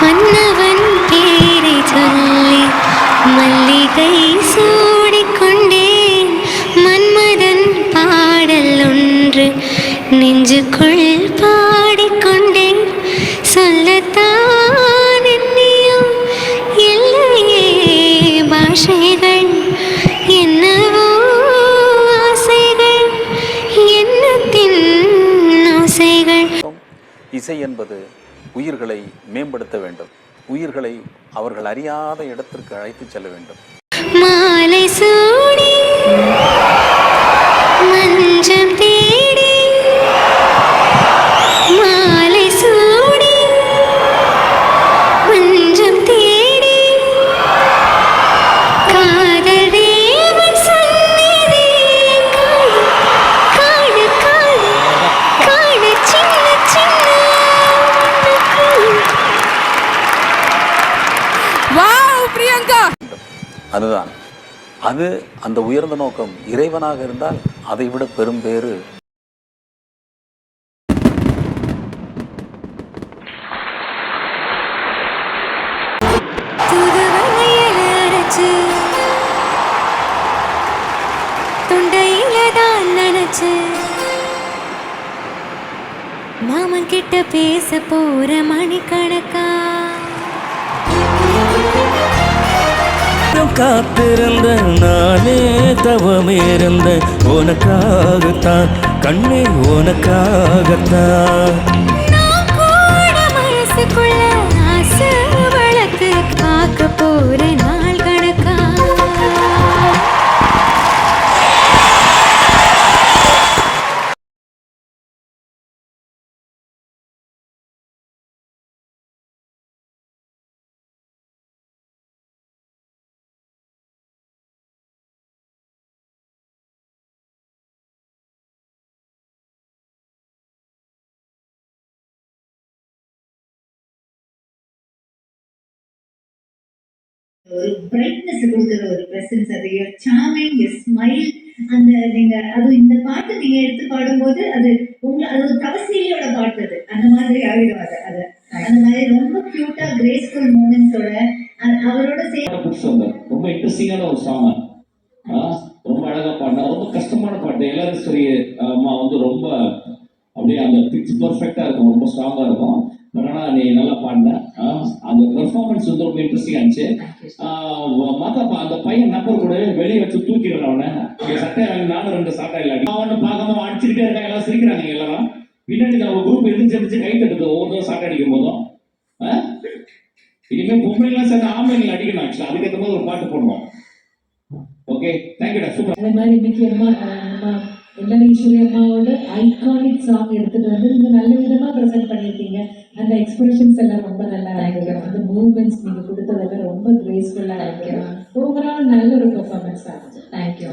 மன்னவன் பேரை சொல்லி மல்லிகை சூடிக்கொண்டேன். மன்மதன் பாடல் ஒன்று நெஞ்சுக்குள் பாடிக்கொண்டேன். சொல்லத்தான் என்னையும் இல்லையே பாஷைகள், என்னவோ ஆசைகள், எண்ணத்தின் ஆசைகள். இசை என்பது உயிர்களை மேம்படுத்த வேண்டும். உயிர்களை அவர்கள் அறியாத இடத்திற்கு அழைத்து செல்ல வேண்டும். மாலை சூடி மஞ்சம் தேடி, மாலை சூடி மஞ்சம் தேடி, காதல் தேவன் சந்நிதி காடு காடு காடு சின்ன சின்ன. வாவ் பிரியங்கா, அதுதான் அது. அந்த உயர்ந்த நோக்கம் இறைவனாக இருந்தால் அதை விட பெரும் பேறு. மாமன் கிட்ட பேச போற மணிக்கணக்கா காத்திருந்த நானே தவமிருந்த உனக்காகத்தான் கண்ணே உனக்காகத்தான். மனசுக்குள்ள ஆசை வழக்கு பார்க்க போற நாள் கணக்கா. ஒரு பிரைட்னஸ் கொடுக்குற ஒரு பிரசன்ஸ், அது சாமிங் ஸ்மைல். அந்த நீங்க அது இந்த பாட்டு நீங்க எடுத்து பாடும்போது அது அது ஒரு தவசீலியோட பாட்டு, அது அந்த மாதிரி ஆகிடும். அது அந்த மாதிரி ரொம்ப கியூட்டா கிரேஸ்ஃபுல் மூமெண்ட்ஸோட அவரோட சேர்ந்து ரொம்ப இன்ட்ரெஸ்டிங்கான ஒரு சாங். ரொம்ப அழகா பாடினா, ரொம்ப கஷ்டமான பாட்டு. எல்லாரும் சரி அம்மா வந்து ரொம்ப அப்படியே அந்த பிச் பர்ஃபெக்டா இருக்கும், ரொம்ப ஸ்ட்ராங்கா இருக்கும். ஆனால் நீ நல்லா பாடின. அந்த பெர்ஃபார்மன்ஸ் வந்து ரொம்ப இன்ட்ரெஸ்டிங் ஆச்சு. அந்த பையன் நம்பர் கூட வெளியே வச்சு தூக்கிடுறேன் அவனை. சட்டை நானும் 2 சாட்டை இல்லை அவனை பார்க்காம அடிச்சுக்கிட்டே இருக்காங்க. எல்லாம் சிரிக்கிறாங்க. எல்லாரும் பின்னாடி அவங்க குரூப் எதிர்த்து கை தட்டுது ஒவ்வொரு சாட்டை அடிக்கும் போதும். இனிமேல் பொம்பளைலாம் சேர்ந்து ஆம்பளைங்களை அடிக்கணும். ஆக்சுவலா அதுக்கேற்ற போது ஒரு பாட்டு போடணும். ஓகே, தேங்க்யூடா, சூப்பர். அதே மாதிரி இன்னைக்கு எல்லாரும் ஈஸ்வரி அம்மாவோட ஐகானிக் சாங் எடுத்துட்டு வந்து நீங்க நல்ல விதமா ப்ரெசென்ட் பண்ணியிருக்கீங்க. அந்த எக்ஸ்பிரஷன்ஸ் எல்லாம் ரொம்ப நல்லா இருக்கு. அந்த மூவ்மெண்ட்ஸ் நீங்க கொடுத்ததெல்லாம் ரொம்ப கிரேஸ்ஃபுல்லா இருக்கு. ஓவரால் நல்ல ஒரு பெர்ஃபார்மன்ஸ் ஆச்சு. தேங்க்யூ.